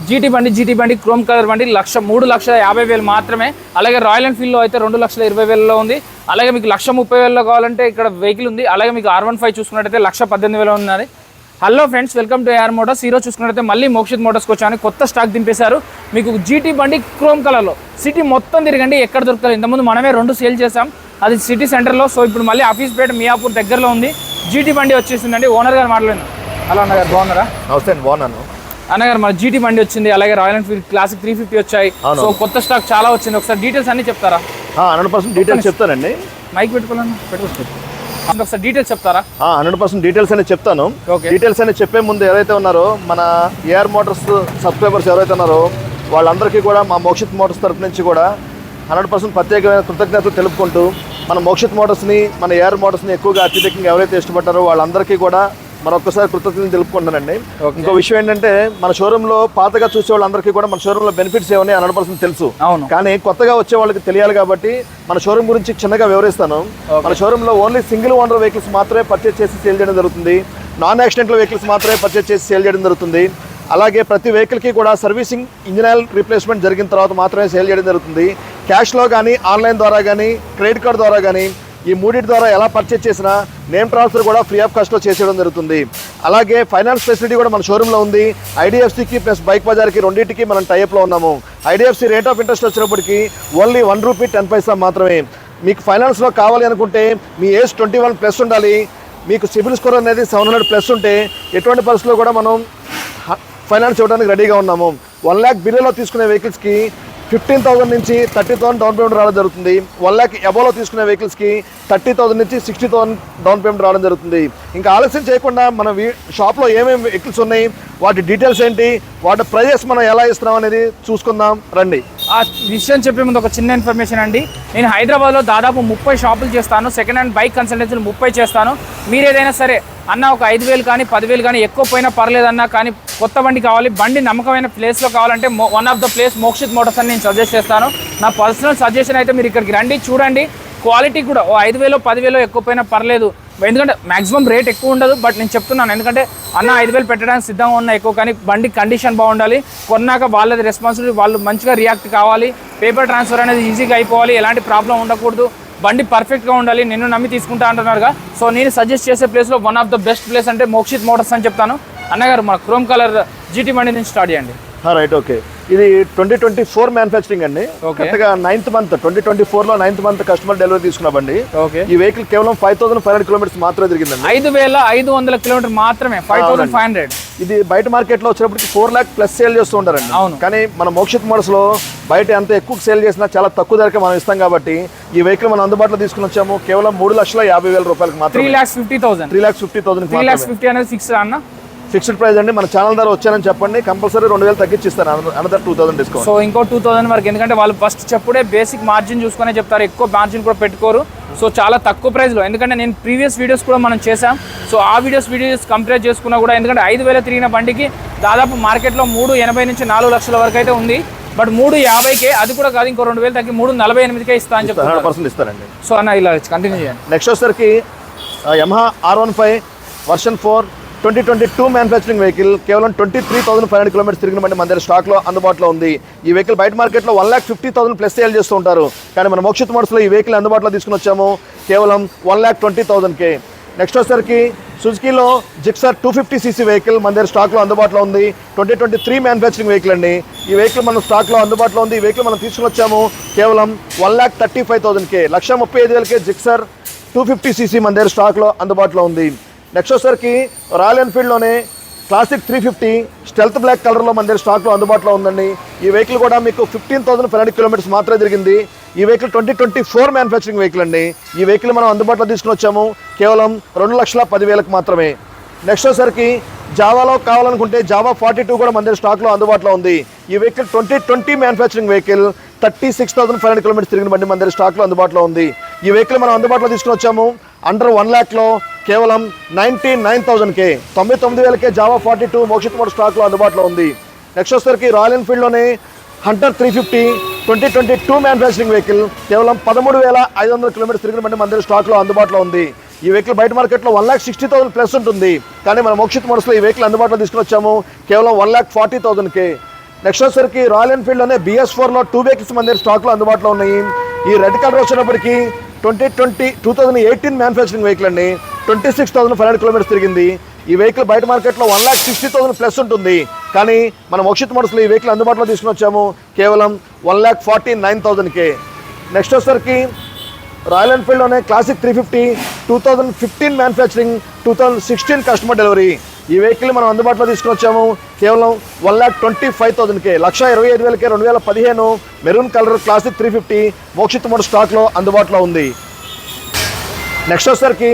GT బండి chrome colour బండి 3,50,000 మాత్రమే. అలాగే రాయల్ ఎన్ఫీల్డ్లో అయితే 2,20,000లో ఉంది. అలాగే మీకు 1,30,000లో కావాలంటే ఇక్కడ వెహికల్ ఉంది. అలాగే మీకు R15 చూసుకున్నట్టయితే 1,18,000 ఉన్నది. Hello friends, welcome to AR Motors. ఈరోజు చూసుకున్నట్టయితే మళ్ళీ మోక్షిత్ మోటార్స్కి వచ్చాను. కొత్త స్టాక్ దింపేశారు. మీకు జీటీ బండి క్రోమ్ కలర్లో సిటీ మొత్తం తిరగండి, ఎక్కడ దొరకదు. ఇంతకుముందు మనమే 2 సేల్ చేసాం, అది సిటీ సెంటర్లో. సో ఇప్పుడు మళ్ళీ ఆఫీస్పేట మియాపూర్ దగ్గరలో ఉంది. జీటీ బండి వచ్చేసిందండి. ఓనర్ గారు మాట్లాడాను. హలో అన్నగారు, బాగున్నారా? నమస్తే అండి, బాగున్నాను అన్నగారు. మన జీటీ బండి వచ్చింది, అలాగే రాయల్ ఎన్ఫీల్డ్ క్లాసిక్ 350 వచ్చాయి. సో కొత్త స్టాక్ చాలా వచ్చింది. ఒకసారి డీటెయిల్స్ అన్ని చెప్తారా? 100% డీటెయిల్స్ చెప్తానండి. మైక్ పెట్టుకోవాలన్నా ఒకసారి డీటెయిల్స్ చెప్తారా? 100% డీటెయిల్స్ అనేది చెప్తాను. డీటెయిల్స్ అనేది చెప్పే ముందు ఎవరైతే ఉన్నారో మన AR మోటార్స్ సబ్స్క్రైబర్స్ ఎవరైతే ఉన్నారో వాళ్ళందరికీ కూడా మా మోక్షిత్ మోటార్స్ తరఫు నుంచి కూడా 100% ప్రత్యేకమైన కృతజ్ఞతలు తెలుపుకుంటూ మన మోక్షిత్ మోటార్స్ని, మన AR మోటార్స్ని ఎక్కువగా అత్యధికంగా ఎవరైతే ఇష్టపడ్డారో వాళ్ళందరికీ కూడా మరొకసారి కృతజ్ఞతలు తెలుపుకుంటానండి. ఇంకో విషయం ఏంటంటే, మన షోరూంలో పాతగా చూసే వాళ్ళందరికీ కూడా మన షోరూంలో బెనిఫిట్స్ ఏమని 100% తెలుసు. కానీ కొత్తగా వచ్చే వాళ్ళకి తెలియాలి కాబట్టి మన షోరూమ్ గురించి చిన్నగా వివరిస్తాను. మన షోరూంలో ఓన్లీ సింగిల్ ఓనర్ వెహికల్స్ మాత్రమే పర్చేస్ చేసి సేల్ చేయడం జరుగుతుంది. నాన్ యాక్సిడెంటల్ వెహికల్స్ మాత్రమే పర్చేస్ చేసి సేల్ చేయడం జరుగుతుంది. అలాగే ప్రతి వెహికల్కి కూడా సర్వీసింగ్, ఇంజిన్ ఆయిల్ రీప్లేస్మెంట్ జరిగిన తర్వాత మాత్రమే సేల్ చేయడం జరుగుతుంది. క్యాష్లో కానీ, ఆన్లైన్ ద్వారా కానీ, క్రెడిట్ కార్డు ద్వారా కానీ, ఈ మూడింటి ద్వారా ఎలా పర్చేస్ చేసినా నేమ్ ట్రాన్స్ఫర్ కూడా ఫ్రీ ఆఫ్ కాస్ట్లో చేసేయడం జరుగుతుంది. అలాగే ఫైనాన్స్ ఫెసిలిటీ కూడా మన షోరూంలో ఉంది. IDFCకి ప్లస్ బైక్ బజార్కి రెండింటికి మనం టైప్లో ఉన్నాము. IDFC రేట్ ఆఫ్ ఇంట్రెస్ట్ వచ్చినప్పటికీ ఓన్లీ ₹1.10 మాత్రమే. మీకు ఫైనాన్స్లో కావాలి అనుకుంటే మీ ఏజ్ 21+ ఉండాలి. మీకు సిబిల్ స్కోర్ అనేది 700+ ఉంటే ఎటువంటి పరిస్థితుల్లో కూడా మనం ఫైనాన్స్ ఇవ్వడానికి రెడీగా ఉన్నాము. 1 lakh బిలోలో తీసుకునే వెహికల్స్కి 15,000 నుంచి 30,000 డౌన్ పేమెంట్ రావడం జరుగుతుంది. 1 lakh అబోలో తీసుకునే వెహికల్స్కి 30,000 నుంచి 60,000 డౌన్ పేమెంట్ రావడం జరుగుతుంది. ఇంకా ఆలస్యం చేయకుండా మన షాప్లో ఏమేమి వెహికల్స్ ఉన్నాయి, వాటి డీటెయిల్స్ ఏంటి, వాటి ప్రైజెస్ మనం ఎలా ఇస్తున్నాం అనేది చూసుకుందాం రండి. ఆ విషయం చెప్పే ముందు ఒక చిన్న ఇన్ఫర్మేషన్ అండి. నేను హైదరాబాద్లో దాదాపు 30 షాపులు చేస్తాను. సెకండ్ హ్యాండ్ బైక్ కన్సల్టెన్సీలు 30 చేస్తాను. మీరు ఏదైనా సరే అన్న ఒక 5,000 కానీ 10,000 కానీ ఎక్కువ పోయినా పర్లేదన్నా, కానీ కొత్త బండి కావాలి, బండి నమ్మకమైన ప్లేస్లో కావాలంటే one of the place Mokshith Motors అని నేను సజెస్ట్ చేస్తాను. నా పర్సనల్ సజెషన్ అయితే మీరు ఇక్కడికి రండి, చూడండి. క్వాలిటీ కూడా 5,000 10,000 ఎక్కువ పోయినా పర్లేదు, ఎందుకంటే మ్యాక్సిమం రేట్ ఎక్కువ ఉండదు. బట్ నేను చెప్తున్నాను, ఎందుకంటే అన్న 5,000 పెట్టడానికి సిద్ధంగా ఉన్న ఎక్కువ, కానీ బండి కండిషన్ బాగుండాలి. కొన్నాక వాళ్ళది రెస్పాన్సిబిలిటీ, వాళ్ళు మంచిగా రియాక్ట్ కావాలి. పేపర్ ట్రాన్స్ఫర్ అనేది ఈజీగా అయిపోవాలి, ఎలాంటి ప్రాబ్లం ఉండకూడదు, బండి పర్ఫెక్ట్గా ఉండాలి. నిన్ను నమ్మి తీసుకుంటా అంటున్నారుగా. సో నేను సజెస్ట్ చేసే ప్లేస్లో one of the best place అంటే మోక్షిత్ మోటార్స్ అని చెప్తాను. అన్నగారు, మన క్రోమ్ కలర్ జీటీ బండి నుంచి స్టార్ట్ చేయండి. Right, okay. ఇది 2024 మ్యానుఫ్యాక్చరింగ్ అండి. కరెక్ట్గా 9th month 2024లో 9th month customer delivery తీసుకున్న బండి. ఈ వెహికల్ కేవలం 5,500 kilometers మాత్రమే తిరిగిందండి. 5,500 kilometers మాత్రమే, 5,500. ఇది బయట మార్కెట్ లో వచ్చేటప్పటికి 4 lakh plus సేల్ చేస్తూ ఉంటారండి. కానీ మన మోక్షిత్ మోటార్స్ లో బయట ఎంత ఎక్కువ సేల్ చేసినా చాలా తక్కువ ధరకే మనం ఇస్తాం కాబట్టి ఈ వెహికల్ మనం అందుబాటులో తీసుకుని వచ్చాము. కేవలం ₹3,50,000 మాత్రమే. 3,50,000 3,50,000 అనేది ఫిక్స్ అన్న, ఫిక్స్డ్ ప్రైస్ అండి. మన ఛానల్ ద్వారా వచ్చానని చెప్పండి, కంపల్సరీ 2,000 తగ్గించిస్తాను, అనదర్ 2,000 డిస్కౌంట్. సో ఇంకో 2,000 వరకు, ఎందుకంటే వాళ్ళు ఫస్ట్ చెప్పుడే బేసిక్ మార్జిన్ చూసుకునే చెప్తారు, ఎక్కువ మార్జిన్ కూడా పెట్టుకోరు. సో చాలా తక్కువ ప్రైస్లో, ఎందుకంటే నేను ప్రీవియస్ వీడియోస్ కూడా మనం చేసాం. సో ఆ వీడియోస్ కంపేర్ చేసుకున్నా కూడా, ఎందుకంటే 5,000 తిరిగిన బండికి దాదాపు మార్కెట్లో 3,80,000 నుంచి 4 లక్షల వరకు అయితే ఉంది. బట్ 3,50,000కే, అది కూడా కాదు, ఇంకో 2,000 తగ్గి 3,48,000కే ఇస్తా అని చెప్తాను. 100% ఇస్తారండి. సో అన్న ఇలా కంటిన్యూ చేయండి. నెక్స్ట్ వచ్చేసరికి Yamaha R15 version 4 2022 manufacturing vehicle. కేవలం 23,500 kilometers తిరిగిన బండి మన దగ్గర స్టాక్లో అందుబాటులో ఉంది. ఈ వెహికల్ బయట మార్కెట్లో 1,50,000+ సేల్ చేస్తూ ఉంటారు, కానీ మన మోక్షిత్ మోటార్స్లో ఈ వెహికల్ అందుబాటులో తీసుకుని వచ్చాము కేవలం 1,20,000కే. నెక్స్ట్ వచ్చేసరికి సుజుకీలో జిక్సర్ 250cc వెహికల్ మన దగ్గర స్టాక్లో అందుబాటులో ఉంది. 2023 మ్యానుఫ్యాక్చరింగ్ వెహికల్ అండి. ఈ వెహికల్ మన స్టాక్లో అందుబాటులో ఉంది. ఈ వెహికల్ మనం తీసుకుని వచ్చాము కేవలం 1,35,000కే, 1,35,000కే జిక్సర్ 250cc మన దగ్గర స్టాక్లో అందుబాటులో ఉంది. నెక్స్ట్ వచ్చేసరికి రాయల్ ఎన్ఫీల్డ్లోనే క్లాసిక్ 350 స్టెల్త్ బ్లాక్ కలర్లో మన దగ్గర స్టాక్లో అందుబాటులో ఉందండి. ఈ వెహికల్ కూడా మీకు 15,500 kilometers మాత్రమే తిరిగింది. ఈ వెహికల్ 2024 మ్యానుఫ్యాక్చరింగ్ వెహికల్ అండి. ఈ వెహికల్ మనం అందుబాటులో తీసుకుని వచ్చాము కేవలం 2,10,000 మాత్రమే. నెక్స్ట్ వచ్చేసరికి జావాలో కావాలనుకుంటే జావా 42 కూడా మన దగ్గర స్టాక్లో అందుబాటులో ఉంది. ఈ వెహికల్ 2020 మ్యానుఫ్యాక్చరింగ్ వెహికల్, 36,500 kilometers తిరిగిన బండి మన దగ్గర స్టాక్లో అందుబాటులో ఉంది. ఈ వెహికల్ మనం అందుబాటులో తీసుకుని వచ్చాము అండర్ 1 lakhలో కేవలం 99,000కే, 99,000కే జావా 42 మోక్షిత్ మోటార్స్ స్టాక్లో అందుబాటులో ఉంది. నెక్స్ట్ వచ్చేసరికి రాయల్ ఎన్ఫీల్డ్లోనే హంటర్ 350 2022 మ్యానుఫ్యాక్చరింగ్ వెహికల్, కేవలం 13,500 kilometers తిరిగిన బండి మన దగ్గర స్టాక్లో అందుబాటులో ఉంది. ఈ వెహికల్ బయట మార్కెట్లో 1,60,000+ ఉంటుంది, కానీ మన మోక్షిత్ మోటార్స్లో ఈ వెహికల్ అందుబాటులో తీసుకుని వచ్చాము కేవలం 1,40,000కే. నెక్స్ట్ వచ్చేసరికి రాయల్ ఎన్ఫీల్డ్లోనే BS4లో 2 వెహికల్స్ మన దగ్గర స్టాక్లో అందుబాటులో ఉన్నాయి. ఈ రెడ్ కలర్ వచ్చినప్పటికీ 2018 మ్యానుఫ్యాక్చరింగ్ వెహికల్ అండి. 26,500 కిలోమీటర్స్ తిరిగింది. ఈ వెహికల్ బయట మార్కెట్లో 1,60,000 ప్లస్ ఉంటుంది. కానీ మనం మోక్షిత్ మోటార్స్లో ఈ వెహికల్ అందుబాటులో తీసుకుని వచ్చాము కేవలం 1,49,000కే. నెక్స్ట్ వచ్చేసరికి రాయల్ ఎన్ఫీల్డ్లోనే క్లాసిక్ 350 2015 మ్యానుఫ్యాక్చరింగ్ 2016 కస్టమర్ డెలివరీ. ఈ వెహికల్ మనం అందుబాటులో తీసుకుని వచ్చాము కేవలం 1,25,000కే. 1,25,000కే 2015 maroon colour classic 350 Mokshith motor స్టాక్లో అందుబాటులో ఉంది. నెక్స్ట్ వచ్చేసరికి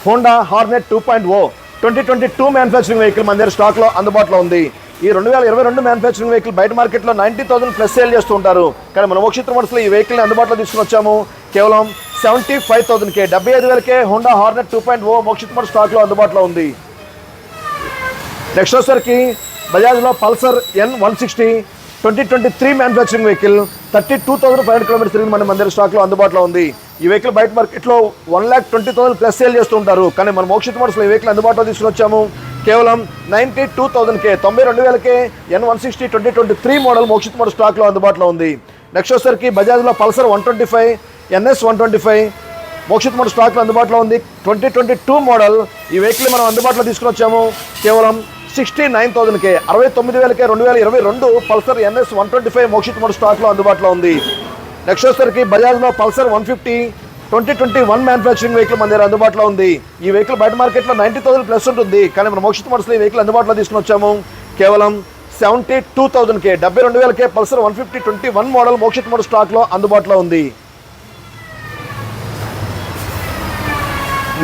హోండా హార్నెట్ 2.0 2022 మ్యానుఫ్యాక్చరింగ్ వెహికల్ మన దగ్గర స్టాక్లో అందుబాటులో ఉంది. ఈ 2022 మ్యానుఫ్యాక్చరింగ్ వెహికల్ బయట మార్కెట్లో 90,000 ప్లస్ సేల్ చేస్తూ ఉంటారు. కానీ మన మోక్షిత్ మోటార్స్లో ఈ వెహికల్ని అందుబాటులో తీసుకుని వచ్చాము కేవలం 75,000కే. 75,000కే హోండా హార్నెట్ 2.0 మోక్షిత్ మోటార్ స్టాక్లో అందుబాటులో ఉంది. నెక్స్ట్ వచ్చేసరికి బజాజ్లో Pulsar N160 2023 manufacturing vehicle 32,500 kilometres తిరిగి మన దగ్గర స్టాక్లో అందుబాటులో ఉంది. ఈ వెహికల్ బయట మార్కెట్లో 1,20,000 ప్లస్ సేల్ చేస్తూ ఉంటారు. కానీ మన మోక్షిత్ మోటార్స్లో ఈ వెహికల్ అందుబాటులో తీసుకుని వచ్చాము కేవలం 92,000కే. 92,000కే N160 2023 మోడల్ మోక్షిత్ మోటార్ స్టాక్లో అందుబాటులో ఉంది. నెక్స్ట్ వచ్చేసరికి బజాజ్లో పల్సర్ 125 NS 125 మోక్షిత్ మోటార్ స్టాక్లో అందుబాటులో ఉంది. 2022 మోడల్. ఈ వెహికల్ మనం అందుబాటులో తీసుకుని వచ్చాము కేవలం 69,000కే. 69,000కే 2022 పల్సర్ NS 125 మోక్షిత్ మోటార్ స్టాక్లో అందుబాటులో ఉంది. నెక్స్ట్ వచ్చేసరికి బజాజ్లో పల్సర్ 150 2021 మ్యానుఫ్యాక్చరింగ్ వెహికల్ మన దగ్గర అందుబాటులో ఉంది. ఈ వెహికల్ బయట మార్కెట్లో 90,000 ప్లస్ ఉంటుంది. కానీ మన మోక్షిత్ మోటార్స్లో ఈ వెహికల్ అందుబాటులో తీసుకుని వచ్చాము కేవలం 72,000కే. 72,000కే పల్సర్ 150 21 మోడల్ మోక్షిత్ మోటార్ స్టాక్లో అందుబాటులో ఉంది.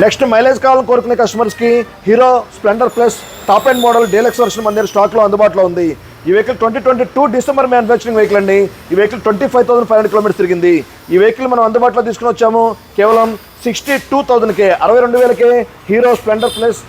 నెక్స్ట్ మైలేజ్ కావాలని కోరుకునే కస్టమర్స్కి hero Splendor plus top and model deluxe version మన దగ్గర స్టాక్లో అందుబాటులో ఉంది. ఈ వెహికల్ 2022 డిసెంబర్ మ్యానుఫ్యాక్చరింగ్ వెహికల్ అండి. ఈ వెహికల్ 25,500 కిలోమీటర్స్ తిరిగింది. ఈ వెహికల్ మనం అందుబాటులో తీసుకుని వచ్చాము కేవలం 62,000కే. 62,000కే హీరో స్ప్లెండర్ ప్లస్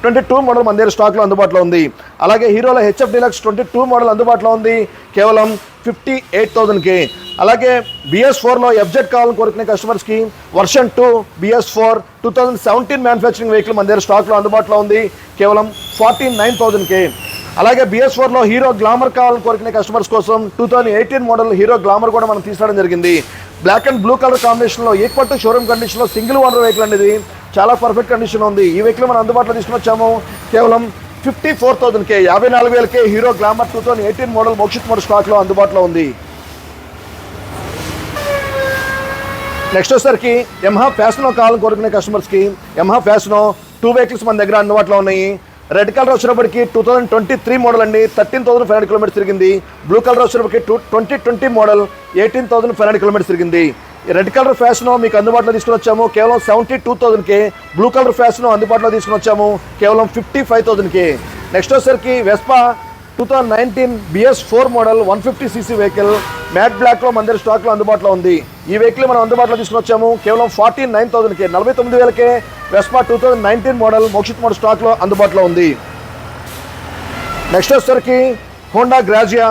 22 మోడల్ మన దగ్గర స్టాక్లో అందుబాటులో ఉంది. అలాగే హీరోలో HF డీలక్స్ 22 మోడల్ అందుబాటులో ఉంది కేవలం 58,000కే. అలాగే BS4లో FZ కావాలని కోరుకునే కస్టమర్స్కి వర్షన్ 2 BS4 2017 మ్యానుఫ్యాక్చరింగ్ వెహికల్ మన దగ్గర స్టాక్లో అందుబాటులో ఉంది కేవలం 49,000కే. అలాగే BS4లో హీరో గ్లామర్ కావాలని కోరుకునే కస్టమర్స్ కోసం 2018 మోడల్ హీరో గ్లామర్ కూడా మనం తీసుకురావడం జరిగింది. బ్లాక్ అండ్ బ్లూ కలర్ కాంబినేషన్లో ఈక్వల్ టు షోరూమ్ కండిషన్లో సింగిల్ ఓనర్ వెహికల్ అనేది చాలా పర్ఫెక్ట్ కండిషన్ ఉంది. ఈ వెహికల్ మనం అందుబాటులో తీసుకుని వచ్చాము కేవలం 54,000కే. 54,000కే Hero Glamour 2018 model Mokshith motor స్టాక్లో అందుబాటులో ఉంది. నెక్స్ట్ వచ్చేసరికి యమహా ఫ్యాషనో కావాలని కోరుకునే కస్టమర్స్కి యమహా ఫ్యాషనో 2 వెహికల్స్ మన దగ్గర అందుబాటులో ఉన్నాయి. రెడ్ కలర్ వచ్చినప్పటికి 2023 మోడల్ అండి. 13,500 కిలోమీటర్స్ తిరిగింది. బ్లూ కలర్ వచ్చినప్పటికి 2020 మోడల్ 18,500 కిలోమీటర్స్ తిరిగింది. రెడ్ కలర్ ఫ్యాషనో మీకు అందుబాటులో తీసుకుని వచ్చాము కేవలం 72,000కే. బ్లూ కలర్ ఫ్యాషనో అందుబాటులో తీసుకుని వచ్చాము కేవలం 55,000కే. నెక్స్ట్ వచ్చేసరికి Vespa 2019 BS4 model 150cc vehicle matte బ్లాక్లో మన దగ్గర స్టాక్లో అందుబాటులో ఉంది. ఈ వెహికల్ మనం అందుబాటులో తీసుకుని వచ్చాము కేవలం 49,000కే. 49,000కే వెస్పా 2019 మోడల్ మోక్షిత్ మోటార్ స్టాక్లో అందుబాటులో ఉంది. నెక్స్ట్ వచ్చేసరికి హోండా గ్రాజియా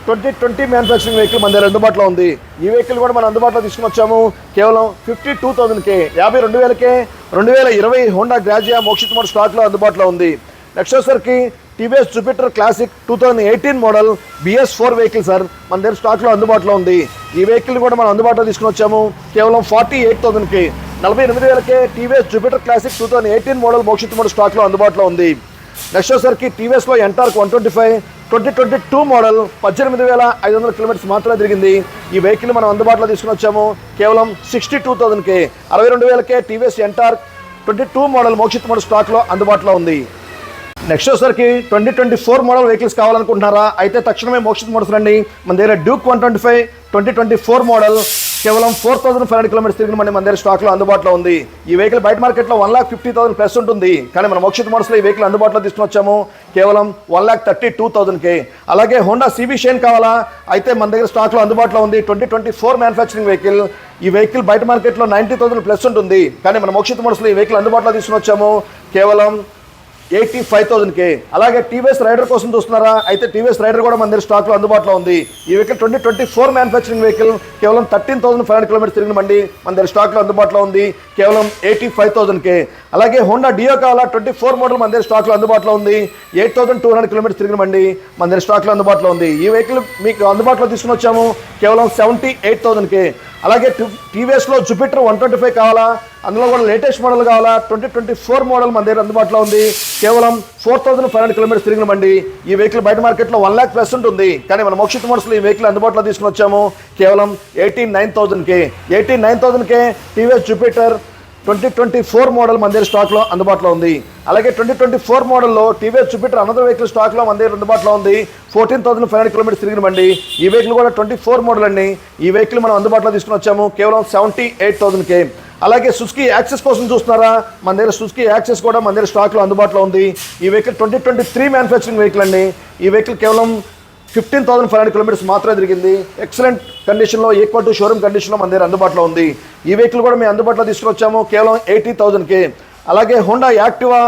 2020 మ్యానుఫ్యాక్చరింగ్ వెహికల్ మన దగ్గర అందుబాటులో ఉంది. ఈ వెహికల్ కూడా మనం అందుబాటులో తీసుకుని వచ్చాము కేవలం 52,000కే. 52,000కే 2020 హోండా గ్రాజియా మోక్షిత్ మోటార్ స్టాక్లో అందుబాటులో ఉంది. నెక్స్ట్ వచ్చేసరికి TVS Jupiter classic 2018 model BS4 vehicle sir మన దగ్గర స్టాక్లో అందుబాటులో ఉంది. ఈ వెహికల్ కూడా మనం అందుబాటులో తీసుకుని వచ్చాము కేవలం 48,000కే. 48,000కే TVS Jupiter classic 2018 model Mokshith motor స్టాక్లో అందుబాటులో ఉంది. నెక్స్ట్ వచ్చేసరికి TVSలో ఎంటార్క్ 125 2022 మోడల్ 18,500 కిలోమీటర్స్ మాత్రమే తిరిగింది. ఈ వెహికల్ మనం అందుబాటులో తీసుకుని వచ్చాము కేవలం 62,000కే. 62,000కే TVS NTorq 22 model Mokshith motor స్టాక్లో అందుబాటులో ఉంది. నెక్స్ట్ వచ్చేసరికి 2024 మోడల్ వెహికల్స్ కావాలనుకుంటున్నారా? అయితే తక్షణమే మోక్షిత్ మోటార్స్ రండి. మన దగ్గర డ్యూక్ 125 2024 మోడల్ కేవలం 4,500 కిలోమీటర్స్ తిరిగిన మన దగ్గర స్టాక్లో అందుబాటులో ఉంది. ఈ వెహికల్ బయట మార్కెట్లో 1,50,000 ప్లస్ ఉంటుంది. కానీ మన మోక్షిత్ మోటార్స్లో ఈ వెహికల్ అందుబాటులో తీసుకుని వచ్చాము కేవలం 1,32,000కే. అలాగే హోండా CB షైన్ కావాలా? అయితే మన దగ్గర స్టాక్లో అందుబాటులో ఉంది. 2024 మ్యానుఫ్యాక్చరింగ్ వెహికల్. ఈ వెహికల్ బయట మార్కెట్లో 90,000 ప్లస్ ఉంటుంది. కానీ మన మోక్షిత్ మోటార్స్లో ఈ వెహికల్ అందుబాటులో తీసుకుని వచ్చాము కేవలం 85,000కే. అలాగే TVS రైడర్ కోసం చూస్తున్నారా? అయితే TVS రైడర్ కూడా మన దగ్గర స్టాక్లో అందుబాటులో ఉంది. ఈ వెహికల్ 2024 మ్యానుఫ్యాక్చరింగ్ వెహికల్ కేవలం 13,500 కిలోమీటర్స్ తిరిగిన బండి మన దగ్గర స్టాక్లో అందుబాటులో ఉంది కేవలం 85,000కే. అలాగే హోండా డియో కావాలా 24 మోడల్ మన దగ్గర స్టాక్లో అందుబాటులో ఉంది. 8200 కిలోమీటర్స్ తిరిగిన బండి మన దగ్గర స్టాక్లో అందుబాటులో ఉంది. ఈ వెహికల్ మీకు అందుబాటులో తీసుకుని వచ్చాము కేవలం 78,000కే. అలాగే టీవీఎస్లో జూపిటర్ 125 కావాలా, అందులో కూడా లేటెస్ట్ మోడల్ కావాలా, 2024 మోడల్ మన దగ్గర అందుబాటులో ఉంది. కేవలం 4,500 కిలోమీటర్స్ తిరిగిన బండి. ఈ వెహికల్ బయట మార్కెట్లో 1 lakh ప్లస్ ఉంటుంది, కానీ మన మోక్షిత్ మోటార్స్లో ఈ వెహికల్ అందుబాటులో తీసుకుని వచ్చాము కేవలం 89,000కే. 89,000కే టీవీఎస్ జూపిటర్ 2024 మోడల్ మన దగ్గర స్టాక్లో అందుబాటులో ఉంది. అలాగే 2024 మోడల్లో టీవీఎస్ జూపిటర్ అనదర్ వెహికల్ స్టాక్లో మన దగ్గర అందుబాటులో ఉంది. 14,500 కిలోమీటర్స్ తిరిగిన బండి. ఈ వెహికల్ కూడా 24 మోడల్ అండి. ఈ వెహికల్ మనం అందుబాటులో తీసుకుని వచ్చాము కేవలం 78,000కే. అలాగే సుజుకి యాక్సెస్ కోసం చూస్తున్నారా, మన దగ్గర సుజుకి యాక్సెస్ కూడా మన దగ్గర స్టాక్లో అందుబాటులో ఉంది. ఈ వెహికల్ 2023 మ్యానుఫ్యాక్చరింగ్ వెహికల్ అండి. ఈ వెహికల్ కేవలం 15,500 కిలోమీటర్స్ మాత్రమే తిరిగింది. ఎక్సలెంట్ కండిషన్లో, ఈక్వల్ టు షోరూమ్ కండిషన్లో మన దగ్గర అందుబాటులో ఉంది. ఈ వెహికల్ కూడా మేము అందుబాటులో తీసుకొచ్చాము కేవలం 80,000కే. అలాగే హోండా యాక్టివా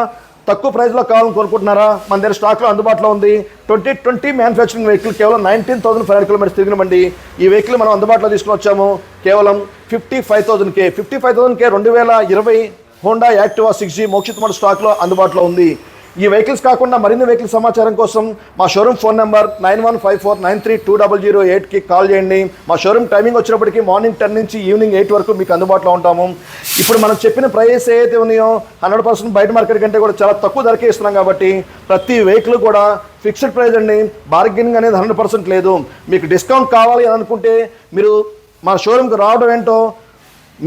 తక్కువ ప్రైస్లో కావాలని కోరుకుంటున్నారా, మన దగ్గర స్టాక్లో అందుబాటులో ఉంది. 2020 మ్యానుఫ్యాక్చరింగ్ వెహికల్ కేవలం 19,500 కిలోమీటర్స్ తిరిగిన బండి. ఈ వెహికల్ మనం అందుబాటులో తీసుకుని వచ్చాము కేవలం 55,000కే. 55,000కే 2020 Honda Activa 6G Mokshith Motors స్టాక్లో అందుబాటులో ఉంది. ఈ వెహికల్స్ కాకుండా మరిన్ని వెహికల్ సమాచారం కోసం మా షోరూమ్ ఫోన్ నెంబర్ 9154932008కి కాల్ చేయండి. మా షోరూమ్ టైమింగ్ వచ్చినప్పటికీ మార్నింగ్ 10 నుంచి ఈవినింగ్ 8 వరకు మీకు అందుబాటులో ఉంటాము. ఇప్పుడు మనం చెప్పిన ప్రైస్ ఏదైతే ఉన్నాయో 100% బయట మార్కెట్ కంటే కూడా చాలా తక్కువ ధరకే ఇస్తున్నాం కాబట్టి ప్రతి వెహికల్ కూడా ఫిక్స్డ్ ప్రైస్ అండి. బార్గెనింగ్ అనేది 100% లేదు. మీకు డిస్కౌంట్ కావాలి అని అనుకుంటే మీరు మా షోరూమ్కి రావడం ఏంటో,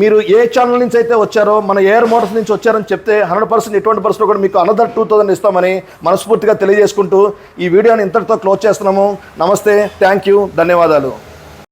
మీరు ఏ ఛానల్ నుంచి అయితే వచ్చారో, మన ఏఆర్ మోటార్స్ నుంచి వచ్చారని చెప్తే 100% ఎటువంటి పరిస్థితుల్లో కూడా మీకు అనదర్ 2,000 ఇస్తామని మనస్ఫూర్తిగా తెలియజేసుకుంటూ ఈ వీడియోని ఇంతటితో క్లోజ్ చేస్తున్నాము. నమస్తే, థ్యాంక్ యూ, ధన్యవాదాలు.